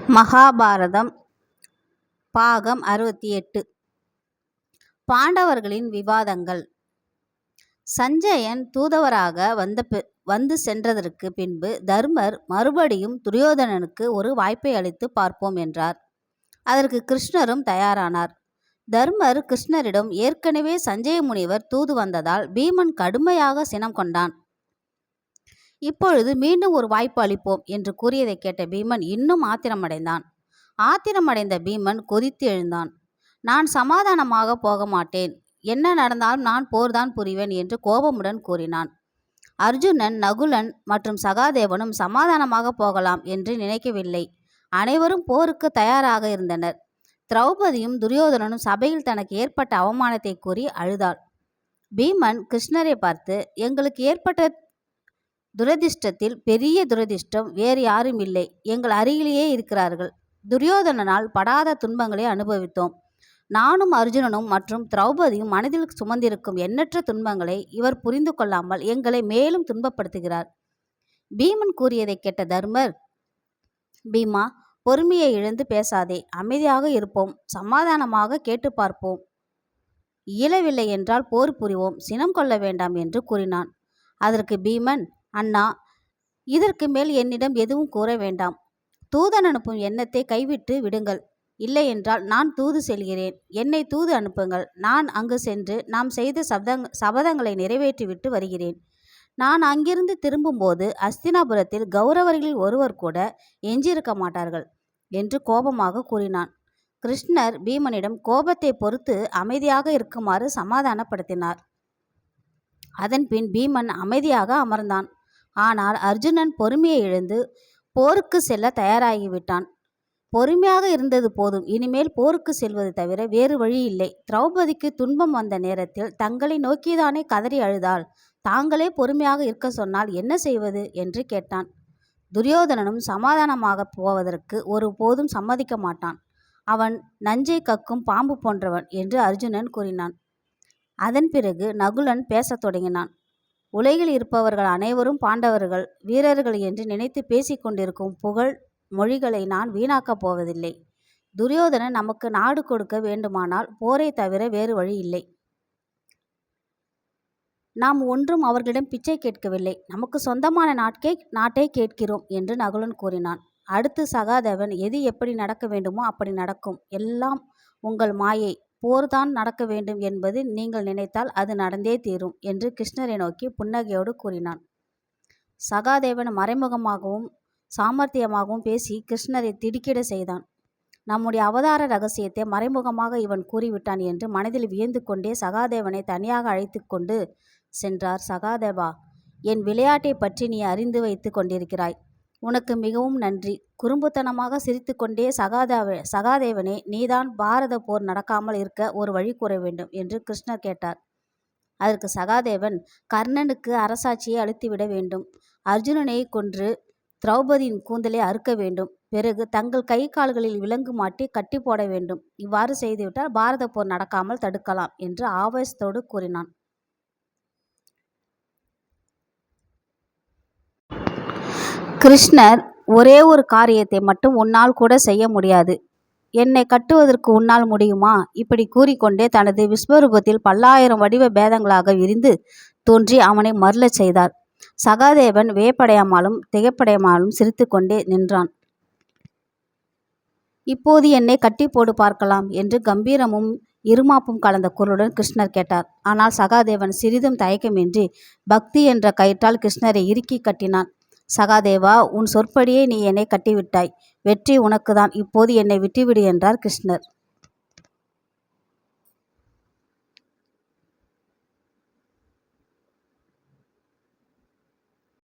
மகாபாரதம் பாகம் 68. பாண்டவர்களின் விவாதங்கள். சஞ்சயன் தூதுவராக வந்து சென்றதற்கு பின்பு தர்மர் மறுபடியும் துரியோதனனுக்கு ஒரு வாய்ப்பை அளித்து பார்ப்போம் என்றார். அதற்கு கிருஷ்ணரும் தயாரானார். தர்மர் கிருஷ்ணரிடம் ஏற்கனவே சஞ்சய முனிவர் தூது வந்ததால் பீமன் கடுமையாக சினம் கொண்டான். இப்பொழுது மீண்டும் ஒரு வாய்ப்பு அளிப்போம் என்று கூறியதை கேட்ட பீமன் இன்னும் ஆத்திரமடைந்தான். ஆத்திரமடைந்த பீமன் கொதித்து எழுந்தான். நான் சமாதானமாக போக மாட்டேன், என்ன நடந்தாலும் நான் போர்தான் புரிவேன் என்று கோபமுடன் கூறினான். அர்ஜுனன், நகுலன் மற்றும் சகாதேவனும் சமாதானமாக போகலாம் என்று நினைக்கவில்லை. அனைவரும் போருக்கு தயாராக இருந்தனர். திரௌபதியும் துரியோதனனும் சபையில் தனக்கு ஏற்பட்ட அவமானத்தை கூறி அழுதாள். பீமன் கிருஷ்ணரை பார்த்து, எங்களுக்கு ஏற்பட்ட துரதிர்ஷ்டத்தில் பெரிய துரதிர்ஷ்டம் வேறு யாரும் இல்லை, எங்கள் அருகிலேயே இருக்கிறார்கள். துரியோதனனால் படாத துன்பங்களை அனுபவித்தோம். நானும் அர்ஜுனனும் மற்றும் திரௌபதியும் மனதில் சுமந்திருக்கும் எண்ணற்ற துன்பங்களை இவர் புரிந்து கொள்ளாமல் எங்களை மேலும் துன்பப்படுத்துகிறார். பீமன் கூறியதை கேட்ட தர்மர், பீமா, பொறுமையை இழந்து பேசாதே, அமைதியாக இருப்போம், சமாதானமாக கேட்டு பார்ப்போம், இயலவில்லை என்றால் போர் புரிவோம், சினம் கொள்ள வேண்டாம் என்று கூறினான். அதற்கு பீமன், அண்ணா, இதற்கு மேல் என்னிடம் எதுவும் கூற வேண்டாம். தூதன் அனுப்பும் எண்ணத்தை கைவிட்டு விடுங்கள். இல்லை என்றால் நான் தூது செல்கிறேன். என்னை தூது அனுப்புங்கள். நான் அங்கு சென்று நாம் செய்த சபதங்களை நிறைவேற்றிவிட்டு வருகிறேன். நான் அங்கிருந்து திரும்பும்போது அஸ்தினாபுரத்தில் கௌரவர்களில் ஒருவர் கூட எஞ்சியிருக்க மாட்டார்கள் என்று கோபமாக கூறினான். கிருஷ்ணர் பீமனிடம் கோபத்தை பொறுத்து அமைதியாக இருக்குமாறு சமாதானப்படுத்தினார். அதன்பின் பீமன் அமைதியாக அமர்ந்தான். ஆனால் அர்ஜுனன் பொறுமையை இழந்து போருக்கு செல்ல தயாராகிவிட்டான். பொறுமையாக இருந்தது போதும், இனிமேல் போருக்கு செல்வது தவிர வேறு வழி இல்லை. திரௌபதிக்கு துன்பம் வந்த நேரத்தில் தங்களை நோக்கிதானே கதறி அழுதாள். தாங்களே பொறுமையாக இருக்க சொன்னால் என்ன செய்வது என்று கேட்டான். துரியோதனனும் சமாதானமாக போவதற்கு ஒரு போதும் சம்மதிக்க மாட்டான். அவன் நஞ்சை கக்கும் பாம்பு போன்றவன் என்று அர்ஜுனன் கூறினான். அதன் பிறகு நகுலன் பேசத் தொடங்கினான். உலகில் இருப்பவர்கள் அனைவரும் பாண்டவர்கள் வீரர்கள் என்று நினைத்து பேசிக்கொண்டிருக்கும் புகழ் மொழிகளை நான் வீணாக்கப் போவதில்லை. துரியோதனன் நமக்கு நாடு கொடுக்க வேண்டுமானால் போரை தவிர வேறு வழி இல்லை. நாம் ஒன்றும் அவர்களிடம் பிச்சை கேட்கவில்லை, நமக்கு சொந்தமான நாட்டை கேட்கிறோம் என்று நகுலன் கூறினான். அடுத்து சகாதேவன், எது எப்படி நடக்க வேண்டுமோ அப்படி நடக்கும், எல்லாம் உங்கள் மாயை, போர்தான் நடக்க வேண்டும் என்பது நீங்கள் நினைத்தால் அது நடந்தே தீரும் என்று கிருஷ்ணரை நோக்கி புன்னகையோடு கூறினான். சகாதேவன் மறைமுகமாகவும் சாமர்த்தியமாகவும் பேசி கிருஷ்ணரை திடுக்கிட செய்தான். நம்முடைய அவதார ரகசியத்தை மறைமுகமாக இவன் கூறிவிட்டான் என்று மனதில் வியந்து கொண்டே சகாதேவனை தனியாக அழைத்து கொண்டு சென்றார். சகாதேவா, என் விளையாட்டை பற்றி நீ அறிந்து வைத்து கொண்டிருக்கிறாய். உனக்கு மிகவும் நன்றி. குறும்புத்தனமாக சிரித்து கொண்டே சகாதேவனே, நீதான் பாரத போர் நடக்காமல் இருக்க ஒரு வழி கூற வேண்டும் என்று கிருஷ்ணர் கேட்டார். அதற்கு சகாதேவன், கர்ணனுக்கு அரசாட்சியை அளித்துவிட வேண்டும், அர்ஜுனனை கொன்று திரௌபதியின் கூந்தலை அறுக்க வேண்டும், பிறகு தங்கள் கை கால்களில் விலங்கு மாட்டி கட்டி போட வேண்டும். இவ்வாறு செய்துவிட்டால் பாரத போர் நடக்காமல் தடுக்கலாம் என்று ஆவேசத்தோடு கூறினான். கிருஷ்ணர், ஒரே ஒரு காரியத்தை மட்டும் உன்னால் கூட செய்ய முடியாது, என்னை கட்டுவதற்கு உன்னால் முடியுமா? இப்படி கூறிக்கொண்டே தனது விஸ்வரூபத்தில் பல்லாயிரம் வடிவ பேதங்களாக விரிந்து தோன்றி அவனை மருளச் செய்தார். சகாதேவன் வியப்படையாமலும் திகைப்படையாமலும் சிரித்து கொண்டே நின்றான். இப்போது என்னை கட்டி போடு பார்க்கலாம் என்று கம்பீரமும் இருமாப்பும் கலந்த குரலுடன் கிருஷ்ணர் கேட்டார். ஆனால் சகாதேவன் சிறிதும் தயக்கமின்றி பக்தி என்ற கயிற்றால் கிருஷ்ணரை இறுக்கி கட்டினான். சகாதேவா, உன் சொற்படியே நீ என்னை கட்டிவிட்டாய், வெற்றி உனக்குதான், இப்போது என்னை விட்டுவிடு என்றார் கிருஷ்ணர்.